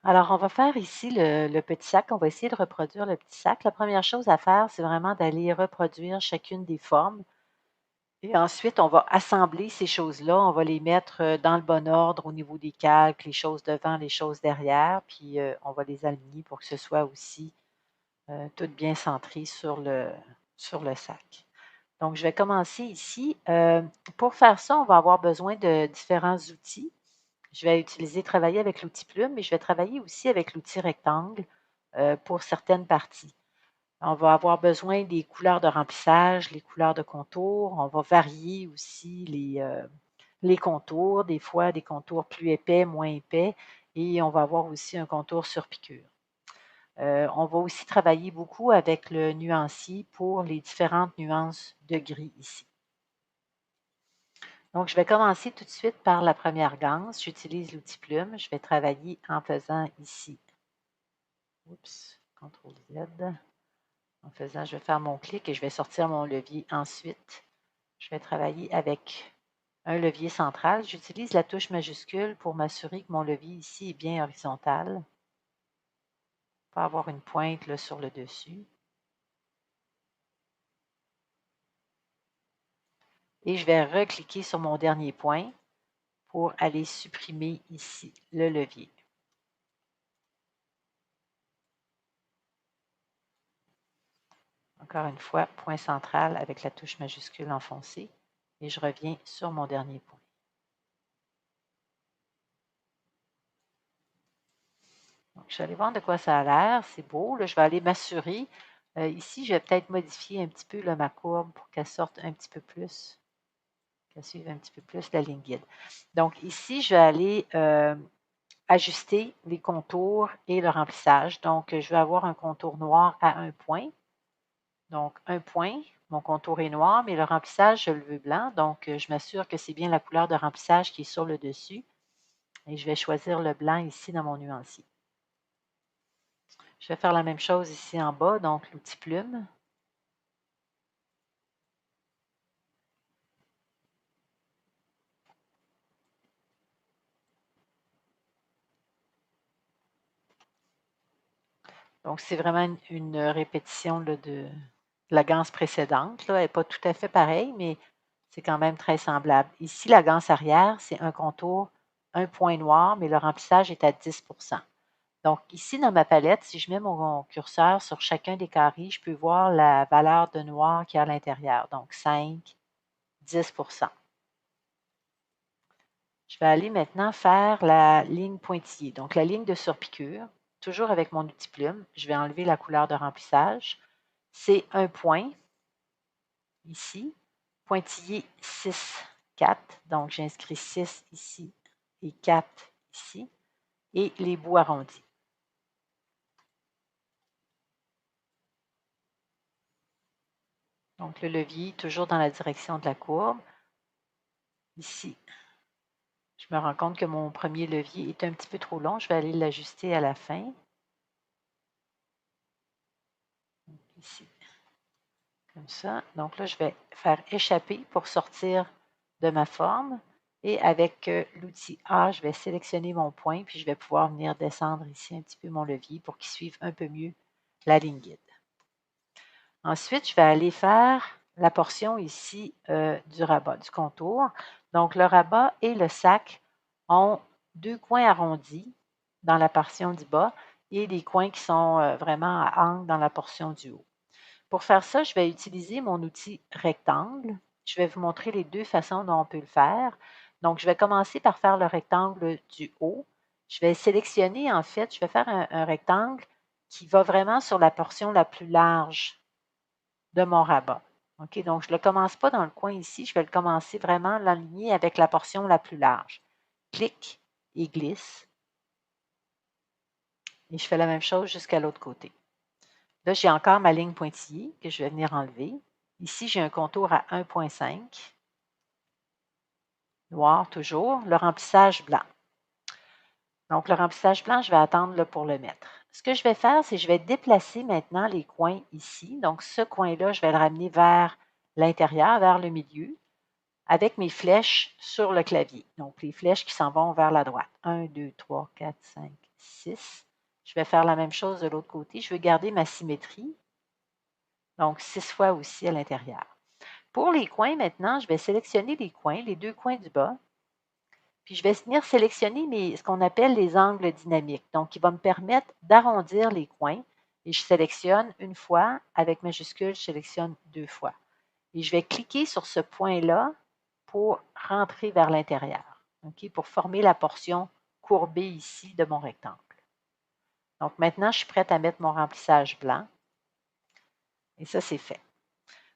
Alors, on va faire ici le petit sac. On va essayer de reproduire le petit sac. La première chose à faire, c'est vraiment d'aller reproduire chacune des formes. Et ensuite, on va assembler ces choses-là. On va les mettre dans le bon ordre au niveau des calques, les choses devant, les choses derrière. Puis, on va les aligner pour que ce soit aussi tout bien centré sur le sac. Donc, je vais commencer ici. Pour faire ça, on va avoir besoin de différents outils. Je vais travailler avec l'outil plume, mais je vais travailler aussi avec l'outil rectangle pour certaines parties. On va avoir besoin des couleurs de remplissage, les couleurs de contour. On va varier aussi les contours, des fois des contours plus épais, moins épais, et on va avoir aussi un contour sur piqûre. On va aussi travailler beaucoup avec le nuancier pour les différentes nuances de gris ici. Donc, je vais commencer tout de suite par la première ganse. J'utilise l'outil plume. Je vais travailler en faisant ici, oups, CTRL Z. En faisant, je vais faire mon clic et je vais sortir mon levier ensuite. Je vais travailler avec un levier central. J'utilise la touche majuscule pour m'assurer que mon levier ici est bien horizontal. Pas avoir une pointe là, sur le dessus. Et je vais recliquer sur mon dernier point pour aller supprimer ici le levier. Encore une fois, point central avec la touche majuscule enfoncée et je reviens sur mon dernier point. Donc, je vais aller voir de quoi ça a l'air. C'est beau. Là, je vais aller m'assurer. Ici, je vais peut-être modifier un petit peu là, ma courbe pour qu'elle sorte un petit peu plus, qu'elle suive un petit peu plus la ligne guide. Donc, ici, je vais aller ajuster les contours et le remplissage. Donc, je vais avoir un contour noir à un point. Donc, un point, mon contour est noir, mais le remplissage, je le veux blanc. Donc, je m'assure que c'est bien la couleur de remplissage qui est sur le dessus. Et je vais choisir le blanc ici dans mon nuancier. Je vais faire la même chose ici en bas, donc l'outil plume. Donc, c'est vraiment une répétition là, de la ganse précédente. Là. Elle n'est pas tout à fait pareille, mais c'est quand même très semblable. Ici, la ganse arrière, c'est un contour, un point noir, mais le remplissage est à 10 Donc, ici, dans ma palette, si je mets mon curseur sur chacun des carrés, je peux voir la valeur de noir qu'il y a à l'intérieur. Donc, 5, 10 Je vais aller maintenant faire la ligne pointillée. Donc, la ligne de surpiqûre, toujours avec mon outil plume, je vais enlever la couleur de remplissage. C'est un point ici, pointillé 6, 4. Donc, j'inscris 6 ici et 4 ici, et les bouts arrondis. Donc, le levier, toujours dans la direction de la courbe. Ici, je me rends compte que mon premier levier est un petit peu trop long. Je vais aller l'ajuster à la fin. Ici, comme ça. Donc là, je vais faire échapper pour sortir de ma forme. Et avec l'outil A, je vais sélectionner mon point, puis je vais pouvoir venir descendre ici un petit peu mon levier pour qu'il suive un peu mieux la ligne guide. Ensuite, je vais aller faire la portion ici du rabat, du contour. Donc, le rabat et le sac ont deux coins arrondis dans la portion du bas et des coins qui sont vraiment à angle dans la portion du haut. Pour faire ça, je vais utiliser mon outil rectangle. Je vais vous montrer les deux façons dont on peut le faire. Donc, je vais commencer par faire le rectangle du haut. Je vais sélectionner, en fait, je vais faire un rectangle qui va vraiment sur la portion la plus large de mon rabat. OK, donc je ne le commence pas dans le coin ici, je vais le commencer vraiment l'aligner avec la portion la plus large. Clic et glisse. Et je fais la même chose jusqu'à l'autre côté. Là, j'ai encore ma ligne pointillée que je vais venir enlever. Ici, j'ai un contour à 1,5. Noir toujours. Le remplissage blanc. Donc, le remplissage blanc, je vais attendre là, pour le mettre. Ce que je vais faire, c'est que je vais déplacer maintenant les coins ici. Donc, ce coin-là, je vais le ramener vers l'intérieur, vers le milieu. avec mes flèches sur le clavier. Donc, les flèches qui s'en vont vers la droite. 1, 2, 3, 4, 5, 6. Je vais faire la même chose de l'autre côté. Je veux garder ma symétrie. Donc, 6 fois aussi à l'intérieur. Pour les coins, maintenant, je vais sélectionner les coins, les 2 coins du bas. Puis, je vais venir sélectionner ce qu'on appelle les angles dynamiques. Donc, il va me permettre d'arrondir les coins. Et je sélectionne une fois. Avec majuscule, je sélectionne 2 fois. Et je vais cliquer sur ce point-là pour rentrer vers l'intérieur, okay, pour former la portion courbée ici de mon rectangle. Donc maintenant, je suis prête à mettre mon remplissage blanc. Et ça, c'est fait.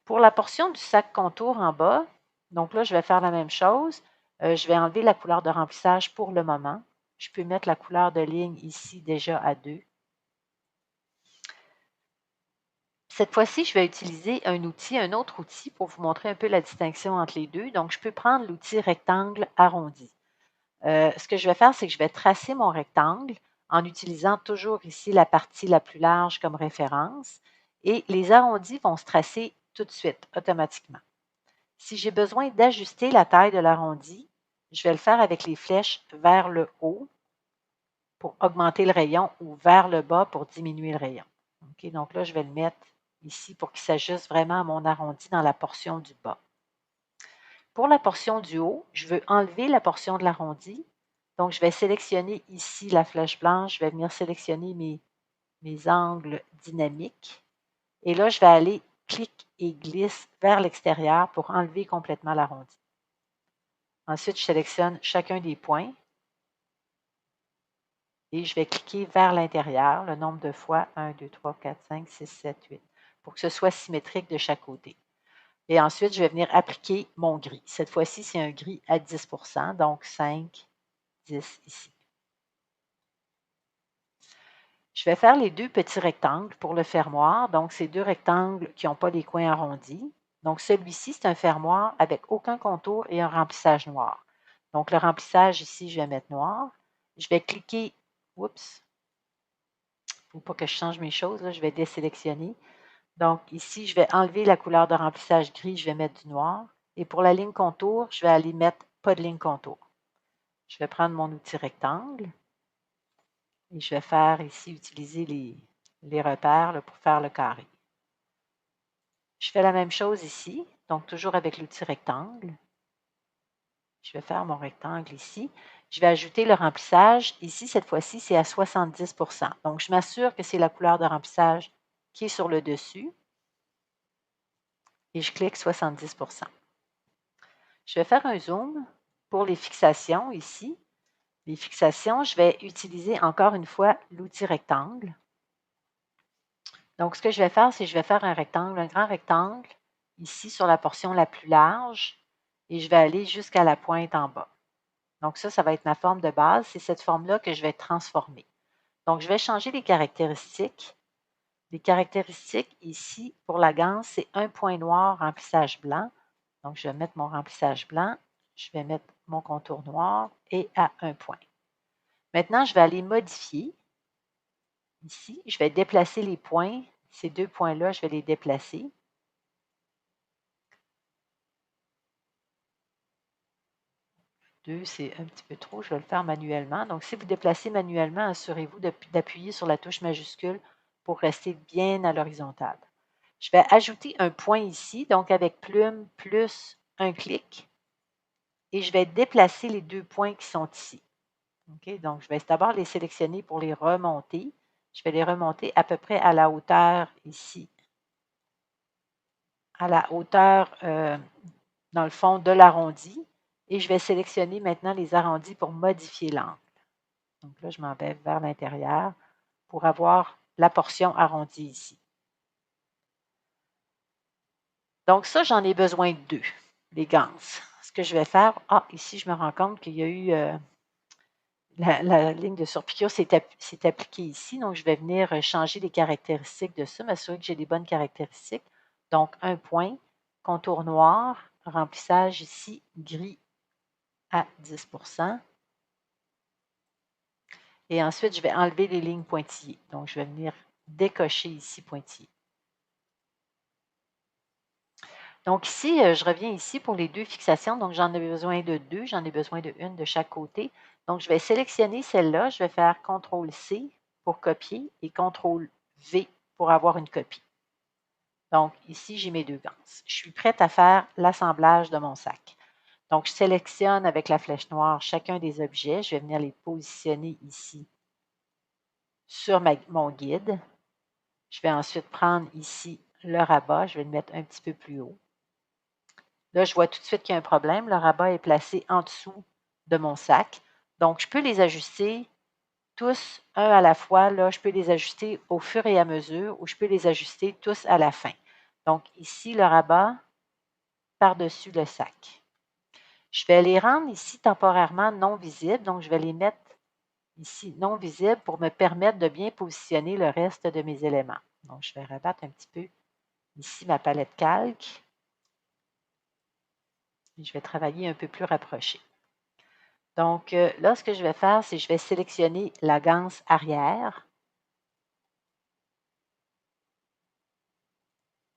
Pour la portion du sac contour en bas, donc là, je vais faire la même chose. Je vais enlever la couleur de remplissage pour le moment. Je peux mettre la couleur de ligne ici déjà à 2. Cette fois-ci, je vais utiliser un autre outil pour vous montrer un peu la distinction entre les deux. Donc, je peux prendre l'outil rectangle arrondi. Ce que je vais faire, c'est que je vais tracer mon rectangle en utilisant toujours ici la partie la plus large comme référence et les arrondis vont se tracer tout de suite, automatiquement. Si j'ai besoin d'ajuster la taille de l'arrondi, je vais le faire avec les flèches vers le haut pour augmenter le rayon ou vers le bas pour diminuer le rayon. Okay, donc là, je vais le mettre ici pour qu'il s'ajuste vraiment à mon arrondi dans la portion du bas. Pour la portion du haut, je veux enlever la portion de l'arrondi. Donc, je vais sélectionner ici la flèche blanche. Je vais venir sélectionner mes angles dynamiques. Et là, je vais aller clic et glisse vers l'extérieur pour enlever complètement l'arrondi. Ensuite, je sélectionne chacun des points. Et je vais cliquer vers l'intérieur le nombre de fois 1, 2, 3, 4, 5, 6, 7, 8 pour que ce soit symétrique de chaque côté. Et ensuite, je vais venir appliquer mon gris. Cette fois-ci, c'est un gris à 10 donc 5, 10 ici. Je vais faire les 2 petits rectangles pour le fermoir. Donc, c'est 2 rectangles qui n'ont pas les coins arrondis. Donc, celui-ci, c'est un fermoir avec aucun contour et un remplissage noir. Donc, le remplissage ici, je vais mettre noir. Je vais cliquer, oups, il ne faut pas que je change mes choses, là, je vais désélectionner. Donc, ici, je vais enlever la couleur de remplissage gris, je vais mettre du noir. Et pour la ligne contour, je vais aller mettre pas de ligne contour. Je vais prendre mon outil rectangle et je vais faire ici, utiliser les repères là, pour faire le carré. Je fais la même chose ici, donc toujours avec l'outil rectangle. Je vais faire mon rectangle ici. Je vais ajouter le remplissage. Ici, cette fois-ci, c'est à 70 Donc, je m'assure que c'est la couleur de remplissage qui est sur le dessus. Et je clique 70 Je vais faire un zoom pour les fixations ici. Les fixations, je vais utiliser encore une fois l'outil rectangle. Donc, ce que je vais faire, c'est que je vais faire un rectangle, un grand rectangle, ici sur la portion la plus large, et je vais aller jusqu'à la pointe en bas. Donc, ça va être ma forme de base. C'est cette forme-là que je vais transformer. Donc, je vais changer les caractéristiques. Les caractéristiques ici, pour la ganse, c'est un point noir, remplissage blanc. Donc, je vais mettre mon remplissage blanc. Je vais mettre mon contour noir et à un point. Maintenant, je vais aller modifier. Ici, je vais déplacer les points. Ces 2 points-là, je vais les déplacer. C'est un petit peu trop, je vais le faire manuellement. Donc, si vous déplacez manuellement, assurez-vous d'appuyer sur la touche majuscule pour rester bien à l'horizontale. Je vais ajouter un point ici, donc avec plume plus un clic. Et je vais déplacer les 2 points qui sont ici. Okay? Donc, je vais d'abord les sélectionner pour les remonter. Je vais les remonter à peu près à la hauteur ici. À la hauteur, dans le fond, de l'arrondi. Et je vais sélectionner maintenant les arrondis pour modifier l'angle. Donc là, je m'en vais vers l'intérieur pour avoir la portion arrondie ici. Donc ça, j'en ai besoin de 2, les ganses. Ce que je vais faire, ici, je me rends compte qu'il y a eu la ligne de surpiqûre s'est appliquée ici. Donc, je vais venir changer les caractéristiques de ça, m'assurer que j'ai les bonnes caractéristiques. Donc, un point, contour noir, remplissage ici, gris à 10 Et ensuite, je vais enlever les lignes pointillées. Donc, je vais venir décocher ici pointillé. Donc ici, je reviens ici pour les 2 fixations. Donc j'en ai besoin de 2, j'en ai besoin de 1 de chaque côté. Donc je vais sélectionner celle-là, je vais faire CTRL-C pour copier et CTRL-V pour avoir une copie. Donc ici, j'ai mes 2 ganses. Je suis prête à faire l'assemblage de mon sac. Donc je sélectionne avec la flèche noire chacun des objets. Je vais venir les positionner ici sur mon guide. Je vais ensuite prendre ici le rabat. Je vais le mettre un petit peu plus haut. Là, je vois tout de suite qu'il y a un problème. Le rabat est placé en dessous de mon sac. Donc, je peux les ajuster tous un à la fois. Là, je peux les ajuster au fur et à mesure ou je peux les ajuster tous à la fin. Donc, ici, le rabat par-dessus le sac. Je vais les rendre ici temporairement non visibles. Donc, je vais les mettre ici non visibles pour me permettre de bien positionner le reste de mes éléments. Donc, je vais rabattre un petit peu ici ma palette calque. Et je vais travailler un peu plus rapproché. Donc, là, ce que je vais faire, c'est que je vais sélectionner la ganse arrière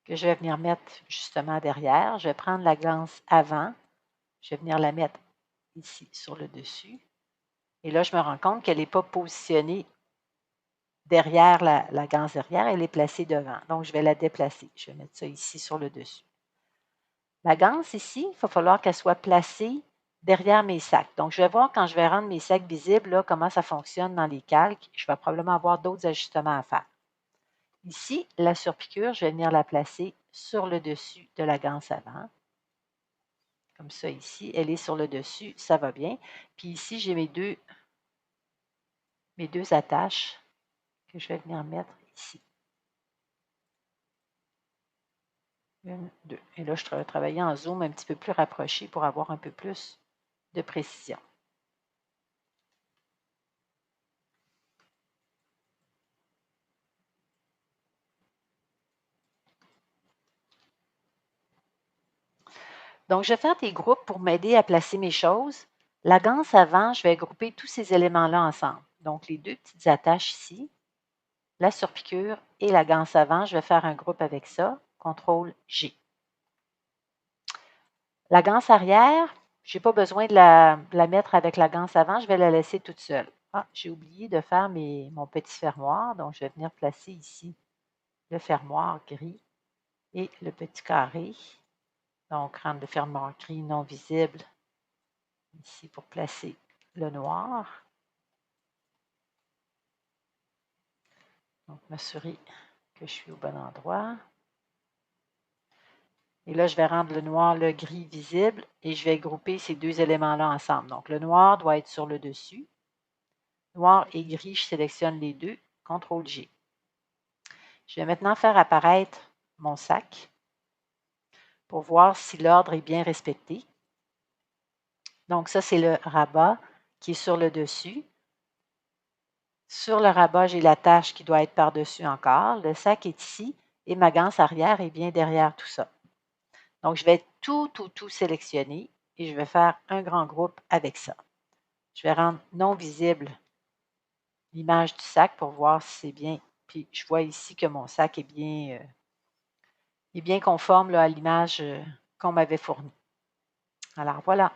que je vais venir mettre justement derrière. Je vais prendre la ganse avant. Je vais venir la mettre ici sur le dessus. Et là, je me rends compte qu'elle n'est pas positionnée derrière la ganse derrière, elle est placée devant. Donc, je vais la déplacer. Je vais mettre ça ici sur le dessus. La ganse ici, il va falloir qu'elle soit placée derrière mes sacs. Donc, je vais voir quand je vais rendre mes sacs visibles, là, comment ça fonctionne dans les calques. Je vais probablement avoir d'autres ajustements à faire. Ici, la surpiqûre, je vais venir la placer sur le dessus de la ganse avant. Comme ça ici, elle est sur le dessus, ça va bien. Puis ici, j'ai mes deux attaches que je vais venir mettre ici. 1, 2. Et là, je vais travailler en zoom un petit peu plus rapproché pour avoir un peu plus de précision. Donc, je vais faire des groupes pour m'aider à placer mes choses. La ganse avant, je vais grouper tous ces éléments-là ensemble. Donc, les 2 petites attaches ici, la surpiqûre et la ganse avant, je vais faire un groupe avec ça. CTRL-G. La ganse arrière, je n'ai pas besoin de la mettre avec la ganse avant, je vais la laisser toute seule. Ah, j'ai oublié de faire mon petit fermoir, donc je vais venir placer ici le fermoir gris et le petit carré. Donc, rendre le fermoir gris non visible ici pour placer le noir. Donc, m'assurer que je suis au bon endroit. Et là, je vais rendre le noir, le gris visible et je vais grouper ces 2 éléments-là ensemble. Donc, le noir doit être sur le dessus. Noir et gris, je sélectionne les 2. CTRL-G. Je vais maintenant faire apparaître mon sac pour voir si l'ordre est bien respecté. Donc, ça, c'est le rabat qui est sur le dessus. Sur le rabat, j'ai la tâche qui doit être par-dessus encore. Le sac est ici et ma ganse arrière est bien derrière tout ça. Donc, je vais tout sélectionner et je vais faire un grand groupe avec ça. Je vais rendre non visible l'image du sac pour voir si c'est bien. Puis, je vois ici que mon sac est bien conforme là, à l'image qu'on m'avait fournie. Alors, voilà.